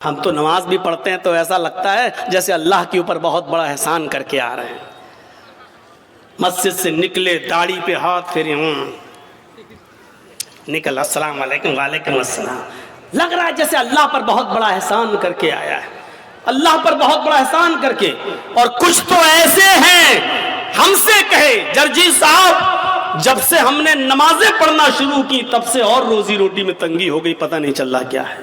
ہم تو نماز بھی پڑھتے ہیں تو ایسا لگتا ہے جیسے اللہ کے اوپر بہت بڑا احسان کر کے آ رہے ہیں. مسجد سے نکلے, داڑھی پہ ہاتھ پھیرے, نکل, السلام علیکم, وعلیکم السلام. لگ رہا ہے جیسے اللہ پر بہت بڑا احسان کر کے آیا ہے, اللہ پر بہت بڑا احسان کر کے. اور کچھ تو ایسے ہیں ہم سے کہے جرجی صاحب جب سے ہم نے نمازیں پڑھنا شروع کی تب سے اور روزی روٹی میں تنگی ہو گئی, پتہ نہیں چل رہا کیا ہے.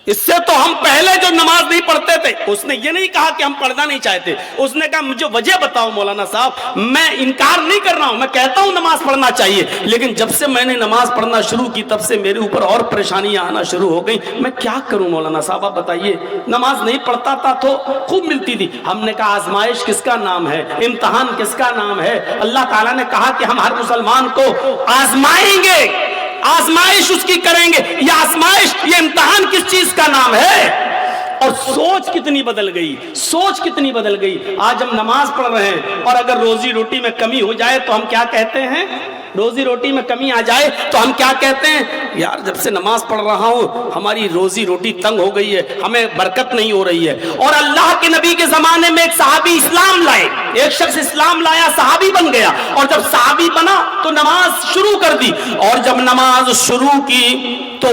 اس سے تو ہم پہلے جو نماز نہیں پڑھتے تھے, اس نے یہ نہیں کہا کہ ہم پڑھنا نہیں چاہتے, اس نے کہا مجھے وجہ بتاؤ مولانا صاحب. میں انکار نہیں کر رہا ہوں, میں کہتا ہوں نماز پڑھنا چاہیے, لیکن جب سے میں نے نماز پڑھنا شروع کی تب سے میرے اوپر اور پریشانیاں آنا شروع ہو گئی. میں کیا کروں مولانا صاحب, آپ بتائیے. نماز نہیں پڑھتا تھا تو خوب ملتی تھی. ہم نے کہا آزمائش کس کا نام ہے, امتحان کس کا نام ہے. اللہ تعالیٰ نے کہا کہ ہم ہر مسلمان کو آزمائیں گے, آزمائش اس کی کریں گے. یہ آزمائش, یہ امتحان کس چیز کا نام ہے؟ اور سوچ کتنی بدل گئی, سوچ کتنی بدل گئی. آج ہم نماز پڑھ رہے ہیں اور اگر روزی روٹی میں کمی ہو جائے تو ہم کیا کہتے ہیں؟ روزی روٹی میں کمی آ جائے تو ہم کیا کہتے ہیں؟ یار جب سے نماز پڑھ رہا ہوں ہماری روزی روٹی تنگ ہو گئی ہے, ہمیں برکت نہیں ہو رہی ہے. اور اللہ کے نبی کے زمانے میں ایک صحابی اسلام لائے, ایک شخص اسلام لایا, صحابی بن گیا, اور جب صحابی بنا تو نماز شروع کر دی. اور جب نماز شروع کی تو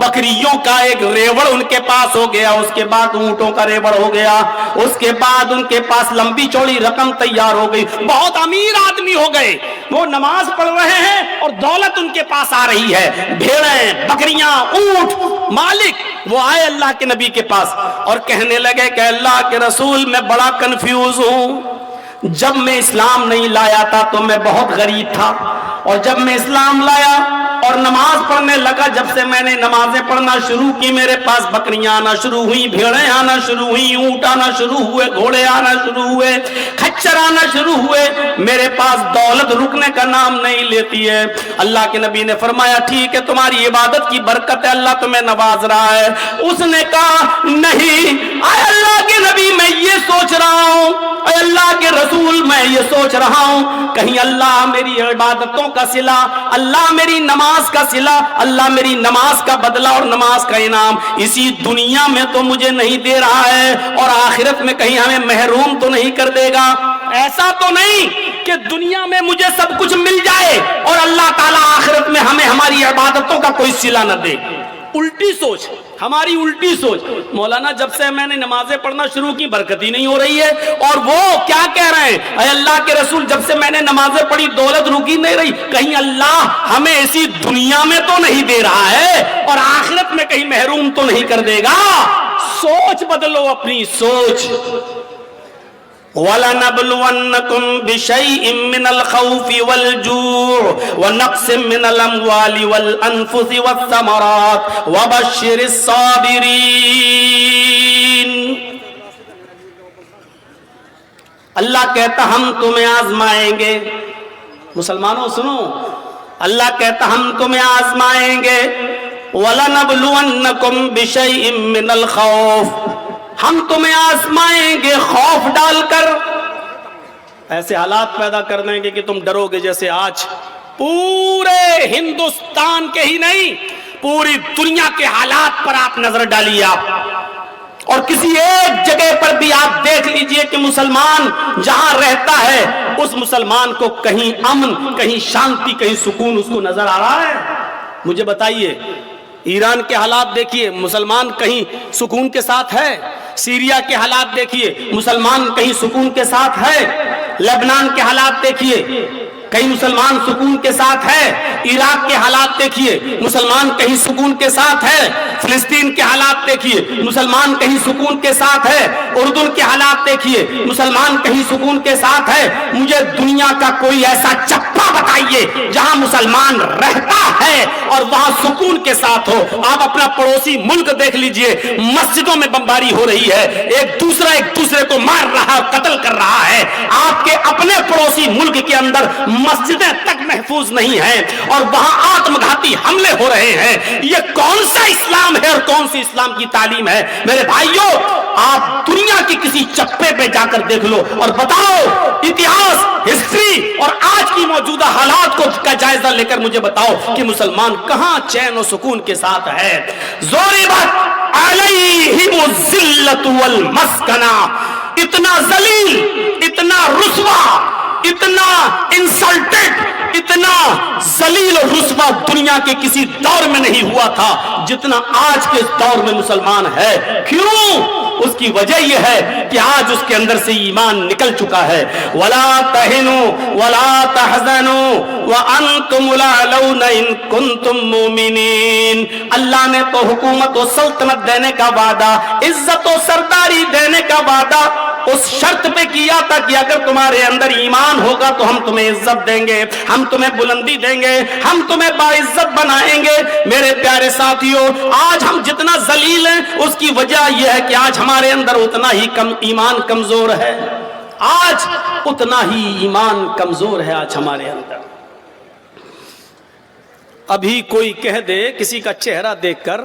بکریوں کا ایک ریوڑ ان کے پاس ہو گیا, اس کے بعد اونٹوں کا ریوڑ ہو گیا, اس کے بعد ان کے پاس لمبی چوڑی رقم تیار ہو گئی, بہت امیر آدمی ہو گئے. وہ نماز پڑھ رہے ہیں اور دولت ان کے پاس آ رہی ہے, بھیڑیں, بکریاں, اونٹ. مالک وہ آئے اللہ کے نبی کے پاس اور کہنے لگے کہ اللہ کے رسول میں بڑا کنفیوز ہوں. جب میں اسلام نہیں لایا تھا تو میں بہت غریب تھا, اور جب میں اسلام لایا اور نماز پڑھنے لگا, جب سے میں نے نمازیں پڑھنا شروع کی میرے پاس بکریاں آنا شروع ہوئی, بھیڑیں آنا شروع ہوئی, اونٹ آنا شروع ہوئے, گھوڑے آنا شروع ہوئے, کھچر آنا شروع ہوئے, میرے پاس دولت رکنے کا نام نہیں لیتی ہے. اللہ کے نبی نے فرمایا ٹھیک ہے تمہاری عبادت کی برکت ہے, اللہ تمہیں نواز رہا ہے. اس نے کہا نہیں, اے اللہ کے نبی میں یہ سوچ رہا ہوں, اے اللہ کے رسول میں یہ سوچ رہا ہوں کہیں اللہ میری عبادتوں کا صلہ, اللہ میری نماز کا صلہ, اللہ میری نماز کا بدلہ اور نماز کا انعام اسی دنیا میں تو مجھے نہیں دے رہا ہے, اور آخرت میں کہیں ہمیں محروم تو نہیں کر دے گا. ایسا تو نہیں کہ دنیا میں مجھے سب کچھ مل جائے اور اللہ تعالیٰ آخرت میں ہمیں ہماری عبادتوں کا کوئی صلہ نہ دے. الٹی سوچ, ہماری الٹی سوچ. مولانا جب سے میں نے نمازیں پڑھنا شروع کی برکت ہی نہیں ہو رہی ہے, اور وہ کیا کہہ رہے ہیں, اے اللہ کے رسول جب سے میں نے نمازیں پڑھی دولت رکی نہیں رہی, کہیں اللہ ہمیں اسی دنیا میں تو نہیں دے رہا ہے اور آخرت میں کہیں محروم تو نہیں کر دے گا. سوچ بدلو اپنی سوچ. وَلَنَبْلُوَنَّكُمْ بِشَيْءٍ مِّنَ الْخَوْفِ وَالْجُوعِ وَنَقْصٍ مِّنَ الْأَمْوَالِ وَالْأَنفُسِ وَالثَّمَرَاتِ وَبَشِّرِ الصَّابِرِينَ. اللہ کہتا ہم تمہیں آزمائیں گے. مسلمانوں سنو, اللہ کہتا ہم تمہیں آزمائیں گے. وَلَنَبْلُوَنَّكُمْ بِشَيْءٍ مِّنَ الْخَوْفِ, ہم تمہیں آزمائیں گے خوف ڈال کر, ایسے حالات پیدا کر دیں گے کہ تم ڈرو گے. جیسے آج پورے ہندوستان کے ہی نہیں پوری دنیا کے حالات پر آپ نظر ڈالیے آپ, اور کسی ایک جگہ پر بھی آپ دیکھ لیجئے کہ مسلمان جہاں رہتا ہے اس مسلمان کو کہیں امن, کہیں شانتی, کہیں سکون اس کو نظر آ رہا ہے؟ مجھے بتائیے. ایران کے حالات دیکھیے, مسلمان کہیں سکون کے ساتھ ہے. سیریا کے حالات دیکھیے, مسلمان کہیں سکون کے ساتھ ہے. لبنان کے حالات دیکھیے, کہیں مسلمان سکون کے ساتھ ہے. عراق کے حالات دیکھیے, مسلمان کہیں سکون کے ساتھ ہے. فلسطین کے حالات دیکھیے, مسلمان کہیں سکون کے ساتھ ہے. اردن کے حالات دیکھیے, مسلمان کہیں سکون کے ساتھ ہے. مجھے دنیا کا کوئی ایسا چپا بتائیے جہاں مسلمان رہتا ہے اور وہاں سکون کے ساتھ ہو. آپ اپنا پڑوسی ملک دیکھ لیجئے, مسجدوں میں بمباری ہو رہی ہے, ایک دوسرے کو مار رہا, قتل کر رہا ہے. آپ کے اپنے پڑوسی ملک کے اندر مسجدیں تک محفوظ نہیں ہیں اور وہاں آتم گھاتی حملے ہو رہے ہیں. یہ کون سا اسلام ہے اور کون سی اسلام کی تعلیم ہے؟ میرے بھائیوں، آپ دنیا کی کسی چپے پہ جا کر دیکھ لو اور بتاؤ، اتہاس، ہسٹری اور آج کی موجودہ حالات کو کا جائزہ لے کر مجھے بتاؤ کہ مسلمان کہاں چین و سکون کے ساتھ ہے. ضربت علیہم الذلۃ والمسکنہ، اتنا ذلیل، اتنا رسوا، اتنا انسلٹڈ، اتنا ذلیل اور رسوا دنیا کے کسی دور میں نہیں ہوا تھا جتنا آج کے دور میں مسلمان ہے. کیوں؟ اس کی وجہ یہ ہے کہ آج اس کے اندر سے ایمان نکل چکا ہے. وَلَا تَهِنُوا وَلَا تَحْزَنُوا وَأَنْتُمُ الْأَعْلَوْنَ إِن كُنتُم مُؤْمِنِينَ. اللہ نے تو حکومت و سلطنت دینے کا وعدہ، عزت و سرداری دینے کا وعدہ اس شرط پہ کیا تھا کہ اگر تمہارے اندر ایمان ہوگا تو ہم تمہیں عزت دیں گے، ہم تمہیں بلندی دیں گے، ہم تمہیں باعزت بنائیں گے. میرے پیارے ساتھیوں، آج ہم جتنا ذلیل ہیں اس کی وجہ یہ ہے کہ آج ہمارے اندر اتنا ہی ایمان کمزور ہے. آج اتنا ہی ایمان کمزور ہے آج ہمارے اندر. ابھی کوئی کہہ دے کسی کا چہرہ دیکھ کر،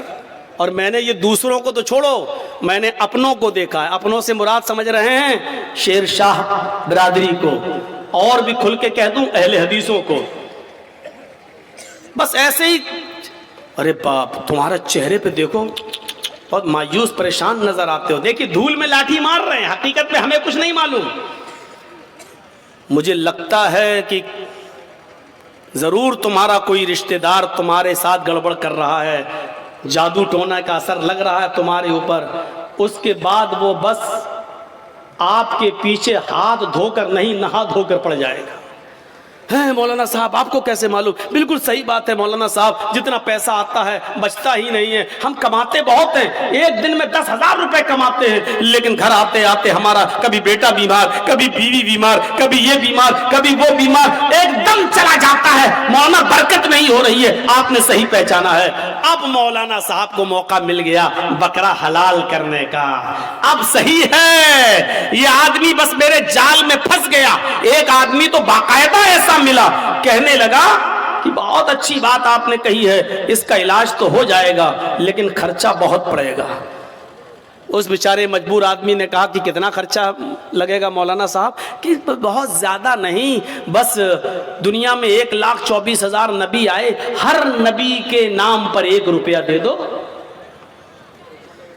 اور میں نے یہ دوسروں کو تو چھوڑو، میں نے اپنوں کو دیکھا ہے. اپنوں سے مراد سمجھ رہے ہیں شیر شاہ برادری کو، اور بھی کھل کے کہہ دوں اہل حدیثوں کو. بس ایسے ہی، ارے باپ تمہارا چہرے پہ دیکھو بہت مایوس پریشان نظر آتے ہو. دیکھیے دھول میں لاٹھی مار رہے ہیں، حقیقت میں ہمیں کچھ نہیں معلوم. مجھے لگتا ہے کہ ضرور تمہارا کوئی رشتہ دار تمہارے ساتھ گڑبڑ کر رہا ہے، جادو ٹونا کا اثر لگ رہا ہے تمہارے اوپر. اس کے بعد وہ بس آپ کے پیچھے ہاتھ دھو کر نہیں، نہا دھو کر پڑ جائے گا. ہے مولانا صاحب آپ کو کیسے معلوم؟ بالکل صحیح بات ہے مولانا صاحب، جتنا پیسہ آتا ہے بچتا ہی نہیں ہے. ہم کماتے بہت ہیں، ایک دن میں 10,000 روپے کماتے ہیں، لیکن گھر آتے آتے ہمارا کبھی بیٹا بیمار، کبھی بیوی بیمار، کبھی یہ بیمار، کبھی وہ بیمار، ایک دم چلا جاتا ہے. مولانا برکت نہیں ہو رہی ہے. آپ نے صحیح پہچانا ہے. اب مولانا صاحب کو موقع مل گیا بکرا حلال کرنے کا. اب صحیح ہے، یہ آدمی بس میرے جال میں پھنس گیا. ایک آدمی تو باقاعدہ ایسا ملا، کہنے لگا کہ بہت اچھی بات آپ نے کہی ہے، اس کا علاج تو ہو جائے گا لیکن خرچہ بہت پڑے گا. اس بیچارے مجبور آدمی نے کہا کہ کتنا خرچہ لگے گا مولانا صاحب؟ کہ بہت زیادہ نہیں، بس دنیا میں 1,24,000 نبی آئے، ہر نبی کے نام پر 1 روپیہ دے دو،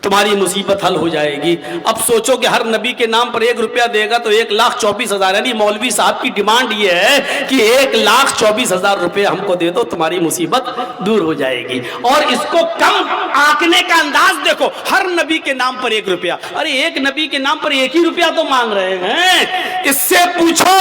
تمہاری مصیبت حل ہو جائے گی. اب سوچو کہ ہر نبی کے نام پر 1 روپیہ دے گا تو 1,24,000، یعنی مولوی صاحب کی ڈیمانڈ یہ ہے کہ 1,24,000 روپے ہم کو دے دو، تمہاری مصیبت دور ہو جائے گی. اور اس کو کم آنکنے کا انداز دیکھو، ہر نبی کے نام پر 1 روپیہ. ارے ایک نبی کے نام پر 1 ہی روپیہ تو مانگ رہے ہیں. اس سے پوچھو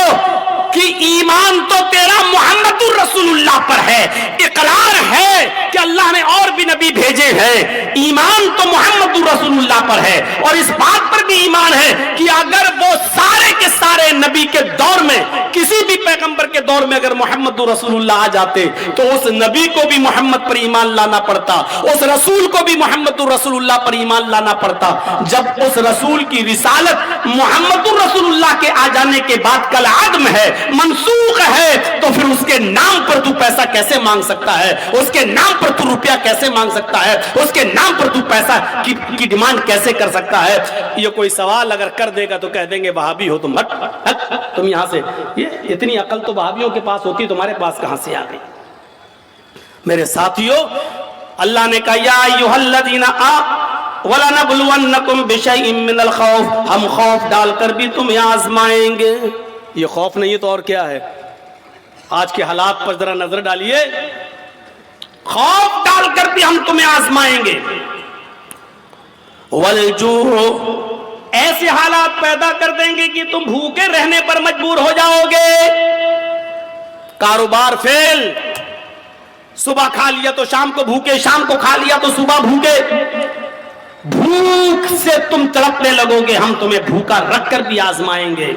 کہ ایمان تو تیرا محمد الرسول اللہ پر ہے، اقرار ہے کہ اللہ نے اور بھی نبی بھیجے ہیں، ایمان تو محمد رسول اللہ پر ہے، اور اس بات پر بھی ایمان ہے کہ اگر وہ سارے کے سارے نبی کے دور میں، کسی بھی پیغمبر کے دور میں اگر محمد رسول اللہ آ جاتے تو اس نبی کو بھی محمد پر ایمان لانا پڑتا، اس رسول کو بھی محمد رسول اللہ پر ایمان لانا پڑتا. جب اس رسول کی رسالت محمد رسول اللہ کے آ جانے کے بعد کالعدم ہے، منسوخ ہے، تو پھر اس کے نام پر تو پیسہ کیسے مانگ سکتا ہے؟ اس کے نام پر تو روپیہ کیسے مانگ سکتا ہے؟ اس کے نام پر تو پیسہ کی ڈیمانڈ کیسے کر سکتا ہے؟ یہ کوئی سوال اگر کر دے گا تو کہہ دیں گے وہابی ہو تم، ہٹ تم یہاں سے. یہ اتنی عقل تو وہابیوں کے پاس ہوتی، تمہارے پاس کہاں سے آ گئی؟ میرے ساتھیوں، اللہ نے کہا یا ایھا الذین وَلَنَبْلُوَنَّكُمْ بِشَيْءٍ مِّنَ الْخَوْفِ، ہم خوف ڈال کر بھی تمہیں آزمائیں گے. یہ خوف نہیں ہے تو اور کیا ہے؟ آج کے حالات پر ذرا نظر ڈالیے. خوف ڈال کر بھی ہم تمہیں آزمائیں گے. والجوع، ایسے حالات پیدا کر دیں گے کہ تم بھوکے رہنے پر مجبور ہو جاؤ گے. کاروبار فیل، صبح کھا لیا تو شام کو بھوکے، شام کو کھا لیا تو صبح بھوکے. بھوک سے تم تڑپنے لگو گے، ہم تمہیں بھوکا رکھ کر بھی آزمائیں گے.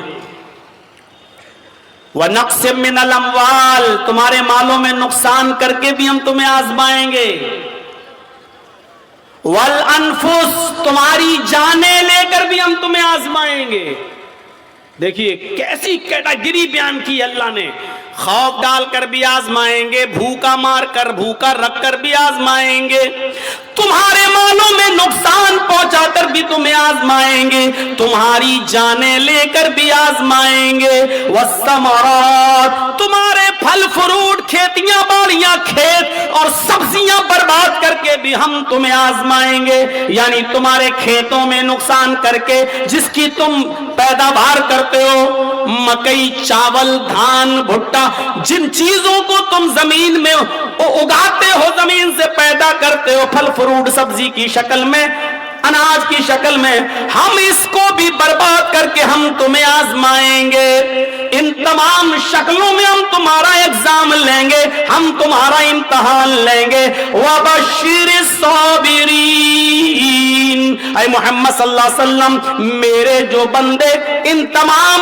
وَنَقْصٍ مِّنَ الْأَمْوَالِ، تمہارے مالوں میں نقصان کر کے بھی ہم تمہیں آزمائیں گے. وَالْأَنفُسِ، تمہاری جانیں لے کر بھی ہم تمہیں آزمائیں گے. دیکھیے کیسی کیٹاگری بیان کی اللہ نے. خوف ڈال کر بھی آزمائیں گے, بھوکا مار کر, بھوکا رکھ کر بھی آزمائیں گے, تمہارے مالوں میں نقصان پہنچا کر بھی تمہیں آزمائیں گے, تمہاری جانیں لے کر بھی آزمائیں گے, والثمرات, تمہارے پھل فروٹ, کھیتیاں باڑیاں, کھیت اور سبزیاں برباد کر کے بھی ہم تمہیں آزمائیں گے. یعنی تمہارے کھیتوں میں نقصان کر کے جس کی تم پیداوار کرتے ہو, مکئی, چاول, دھان, بھٹا, جن چیزوں کو تم زمین میں اگاتے ہو, زمین سے پیدا کرتے ہو, پھل فروٹ سبزی کی شکل میں, اناج کی شکل میں, ہم اس کو بھی برباد کر کے ہم تمہیں آزمائیں گے. ان تمام شکلوں میں ہم تمہارا ایگزام لیں گے, ہم تمہارا امتحان لیں گے. وَبَشِّرِ الصَّابِرِينَ, اے محمد صلی اللہ علیہ وسلم, میرے جو بندے ان تمام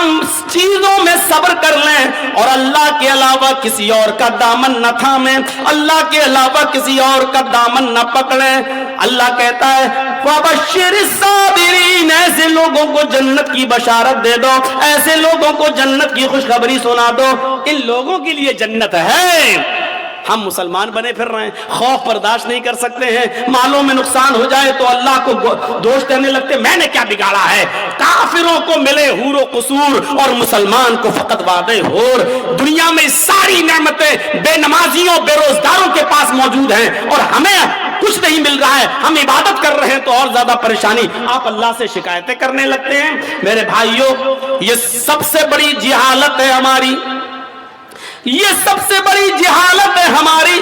چیزوں میں صبر کر لیں اور اللہ کے علاوہ کسی اور کا دامن نہ تھامیں, اللہ کے علاوہ کسی اور کا دامن نہ پکڑیں, اللہ کہتا ہے وَبَشِّرِ الصَّابِرِينَ, ایسے لوگوں کو جنت کی بشارت دے دو, ایسے لوگوں کو جنت کی خوشخبری سنا دو. ان لوگوں کے لیے جنت ہے. ہم مسلمان بنے پھر رہے ہیں, خوف برداشت نہیں کر سکتے ہیں, مالوں میں نقصان ہو جائے تو اللہ کو دوش دینے لگتے, میں نے کیا بگاڑا ہے. کافروں کو ملے حور و قصور اور مسلمان کو فقط وعدے حور. دنیا میں ساری نعمتیں بے نمازیوں, بے روزگاروں کے پاس موجود ہیں اور ہمیں کچھ نہیں مل رہا ہے, ہم عبادت کر رہے ہیں تو اور زیادہ پریشانی. آپ اللہ سے شکایتیں کرنے لگتے ہیں. میرے بھائیوں, یہ سب سے بڑی جہالت ہے ہماری, یہ سب سے بڑی جہالت ہے ہماری.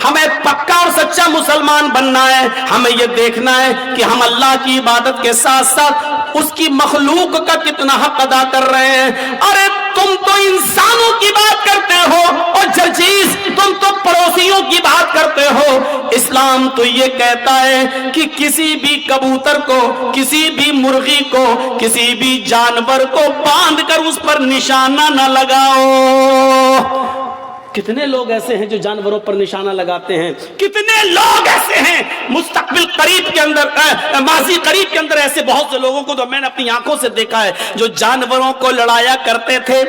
ہمیں پکا اور سچا مسلمان بننا ہے. ہمیں یہ دیکھنا ہے کہ ہم اللہ کی عبادت کے ساتھ ساتھ اس کی مخلوق کا کتنا حق ادا کر رہے ہیں. ارے تم تو انسانوں کی بات کرتے ہو اور جرجیز تم تو پڑوسیوں کی بات کرتے ہو. اسلام تو یہ کہتا ہے کہ کسی بھی کبوتر کو, کسی بھی مرغی کو, کسی بھی جانور کو باندھ کر اس پر نشانہ نہ لگاؤ. کتنے لوگ ایسے ہیں جو جانوروں پر نشانہ لگاتے ہیں, کتنے لوگ ایسے ہیں مستقبل قریب کے اندر, ماضی قریب کے اندر ایسے بہت سے لوگوں کو تو میں نے اپنی آنکھوں سے دیکھا ہے جو جانوروں کو لڑایا کرتے تھے.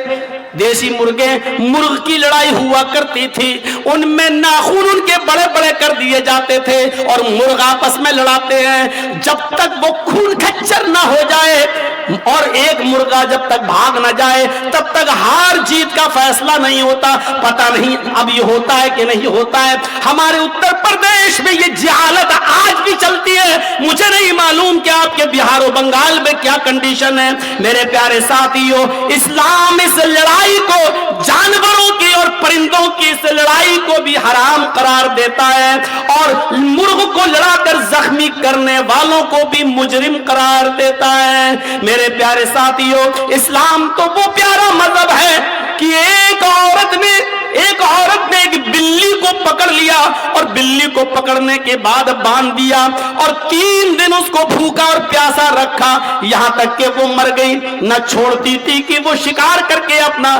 دیسی مرغے, مرغ کی لڑائی ہوا کرتی تھی, ان میں ناخن ان کے بڑے بڑے کر دیے جاتے تھے اور مرغ آپس میں لڑاتے ہیں. جب تک وہ خون کھچر نہ ہو جائے اور ایک مرغا جب تک بھاگ نہ جائے تب تک ہار جیت کا فیصلہ نہیں ہوتا. پتہ نہیں اب یہ ہوتا ہے کہ نہیں ہوتا ہے. ہمارے اتر پردیش میں یہ جہالت آج بھی چلتی ہے. مجھے نہیں معلوم کہ آپ کے بہار و بنگال میں کیا کنڈیشن ہے. میرے پیارے ساتھیوں, اسلام اس لڑائی کو, جانوروں کی اور پرندوں کی اس لڑائی کو بھی حرام قرار دیتا ہے اور مرغ کو لڑا کر زخمی کرنے والوں کو بھی مجرم قرار دیتا ہے. میرے پیارے ساتھیوں, اسلام تو وہ پیارا مذہب ہے کہ ایک عورت نے ایک بلی کو پکڑ لیا اور بلی کو پکڑنے کے بعد باندھ دیا اور 3 دن اس کو بھوکا اور پیاسا رکھا یہاں تک کہ وہ مر گئی. نہ چھوڑتی تھی کہ وہ شکار کر کے اپنا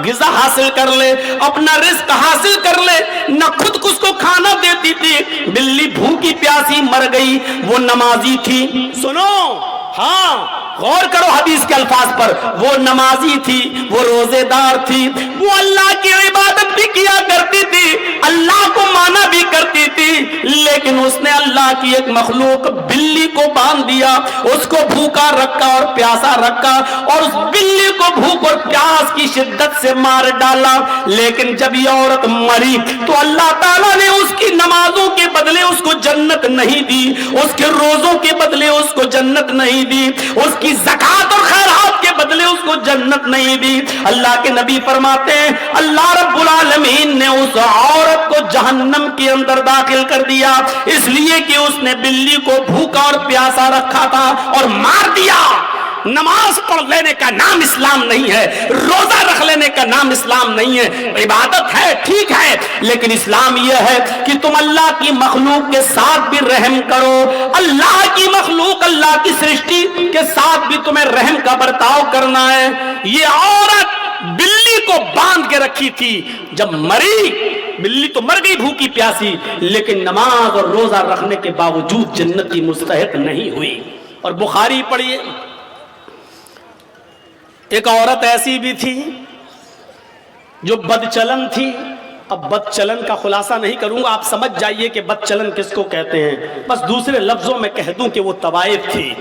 غذا حاصل کر لے, اپنا رزق حاصل کر لے, نہ خود اس کو کھانا دیتی تھی. بلی بھوکی پیاسی مر گئی. وہ نمازی تھی, سنو, ہاں غور کرو حدیث کے الفاظ پر, وہ نمازی تھی, وہ روزے دار تھی, وہ اللہ کی عبادت بھی کیا کرتی تھی, اللہ کو مانا بھی کرتی تھی, لیکن اس نے اللہ کی ایک مخلوق بلی کو باندھ دیا, اس کو بھوکا رکھا اور پیاسا رکھا اور اس بلی کو بھوک اور پیاس کی شدت سے مار ڈالا. لیکن جب یہ عورت مری تو اللہ تعالیٰ نے اس کی نمازوں کے بدلے اس کو جنت نہیں دی, اس کے روزوں کے بدلے اس کو جنت نہیں دی, اس کی زکات اور خیرات کے بدلے اس کو جنت نہیں دی. اللہ کے نبی فرماتے ہیں اللہ رب العالمین نے اس عورت کو جہنم کے اندر داخل کر دیا اس لیے کہ اس نے بلی کو بھوکا اور پیاسا رکھا تھا اور مار دیا. نماز پڑھ لینے کا نام اسلام نہیں ہے, روزہ رکھ لینے کا نام اسلام نہیں ہے. عبادت ہے, ٹھیک ہے, لیکن اسلام یہ ہے کہ تم اللہ کی مخلوق کے ساتھ بھی رحم کرو. اللہ کی مخلوق, اللہ کی سرشٹی کے ساتھ بھی تمہیں رحم کا برتاؤ کرنا ہے. یہ عورت بلی کو باندھ کے رکھی تھی, جب مری بلی تو مر گئی بھوکی پیاسی, لیکن نماز اور روزہ رکھنے کے باوجود جنت کی مستحق نہیں ہوئی. اور بخاری پڑھیے, ایک عورت ایسی بھی تھی جو بدچلن تھی. اب بدچلن کا خلاصہ نہیں کروں گا, آپ سمجھ جائیے کہ بدچلن کس کو کہتے ہیں. بس دوسرے لفظوں میں کہہ دوں کہ وہ طوائف تھی,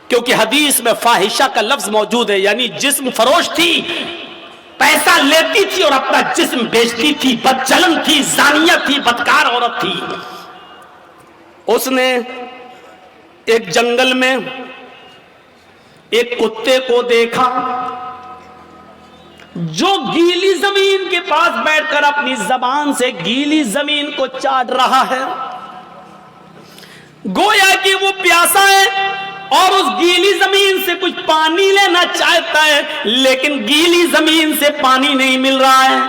کیونکہ حدیث میں فاحشہ کا لفظ موجود ہے, یعنی جسم فروش تھی, پیسہ لیتی تھی اور اپنا جسم بیچتی تھی, بدچلن تھی, زانیہ تھی, بدکار عورت تھی. اس نے ایک جنگل میں ایک کتے کو دیکھا جو گیلی زمین کے پاس بیٹھ کر اپنی زبان سے گیلی زمین کو چاٹ رہا ہے. گویا کہ وہ پیاسا ہے اور اس گیلی زمین سے کچھ پانی لینا چاہتا ہے, لیکن گیلی زمین سے پانی نہیں مل رہا ہے.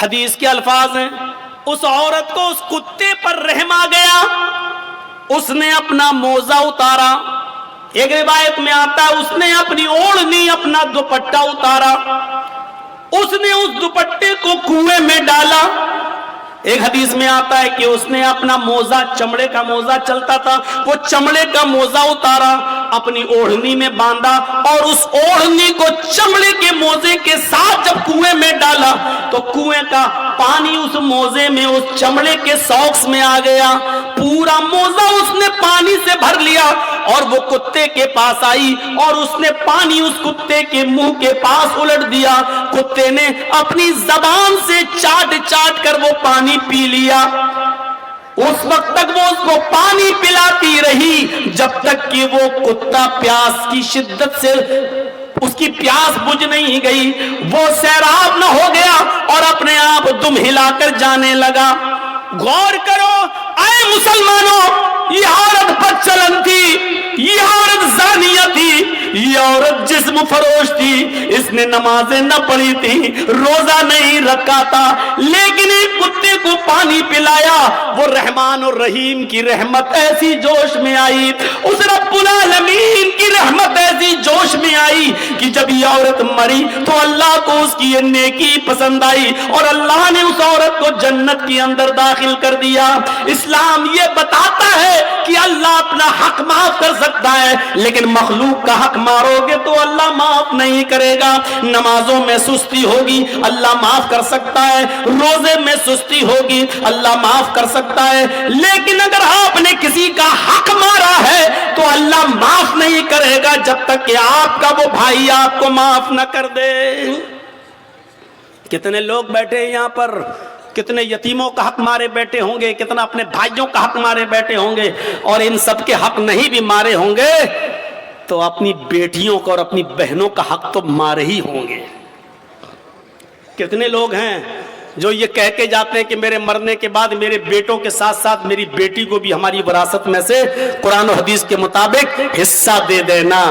حدیث کے الفاظ ہیں, اس عورت کو اس کتے پر رحم آ گیا, اس نے اپنا موزہ اتارا. ایک روایت میں آتا ہے اس نے اپنی اوڑھنی, اپنا دوپٹہ اتارا, اس نے اس دوپٹے کو کنویں میں ڈالا. ایک حدیث میں آتا ہے کہ اس نے اپنا موزہ, چمڑے کا موزہ چلتا تھا, وہ چمڑے کا موزہ اتارا, اپنی اوڑھنی میں باندھا اور اس اوڑھنی کو چمڑے کے موزے کے ساتھ جب کنویں میں ڈالا تو کنویں کا پانی اس موزے میں, اس چمڑے کے ساکس میں آ گیا. پورا موزہ اس نے پانی سے بھر لیا اور وہ کتے کے پاس آئی اور اس نے پانی اس کتے کے منہ کے پاس الٹ دیا. کتے نے اپنی زبان سے چاٹ چاٹ کر وہ پانی پی لیا. اس وقت تک وہ اس کو پانی پلاتی رہی جب تک کہ وہ کتا پیاس کی شدت سے اس کی پیاس بجھ نہیں گئی, وہ سیراب نہ ہو گیا اور اپنے آپ دم ہلا کر جانے لگا. غور کرو اے مسلمانوں, یہ عورت بدچلن تھی, یہ عورت زانیہ تھی, یہ عورت جسم فروش تھی, اس نے نمازیں نہ پڑھی تھی, روزہ نہیں رکھا تھا, لیکن ایک کتے کو پانی پلایا. وہ رحمان اور رحیم کی رحمت ایسی جوش میں آئی, اس رب العالمین کی رحمت ایسی جوش میں آئی کہ جب یہ عورت مری تو اللہ کو اس کی یہ نیکی پسند آئی اور اللہ نے اس عورت کو جنت کے اندر داخل کر دیا. اسلام یہ بتاتا ہے کہ اللہ اپنا حق معاف کر سکتا ہے, لیکن مخلوق کا حق مارو گے تو اللہ معاف نہیں کرے گا. نمازوں میں سستی ہوگی, اللہ معاف کر سکتا ہے, روزے میں سستی ہوگی, اللہ معاف کر سکتا ہے, لیکن اگر آپ نے کسی کا حق مارا ہے تو اللہ معاف نہیں کرے گا جب تک کہ آپ کا وہ بھائی آپ کو معاف نہ کر دے. کتنے لوگ بیٹھے یہاں پر, کتنے یتیموں کا حق مارے بیٹھے ہوں گے, کتنا اپنے بھائیوں کا حق مارے بیٹھے ہوں گے, اور ان سب کے حق نہیں بھی مارے ہوں گے تو اپنی بیٹیوں کا اور اپنی بہنوں کا حق تو مارے ہی ہوں گے. کتنے لوگ ہیں جو یہ کہہ کے جاتے ہیں کہ میرے مرنے کے بعد میرے بیٹوں کے ساتھ ساتھ میری بیٹی کو بھی ہماری وراثت میں سے قرآن و حدیث کے مطابق حصہ دے دینا.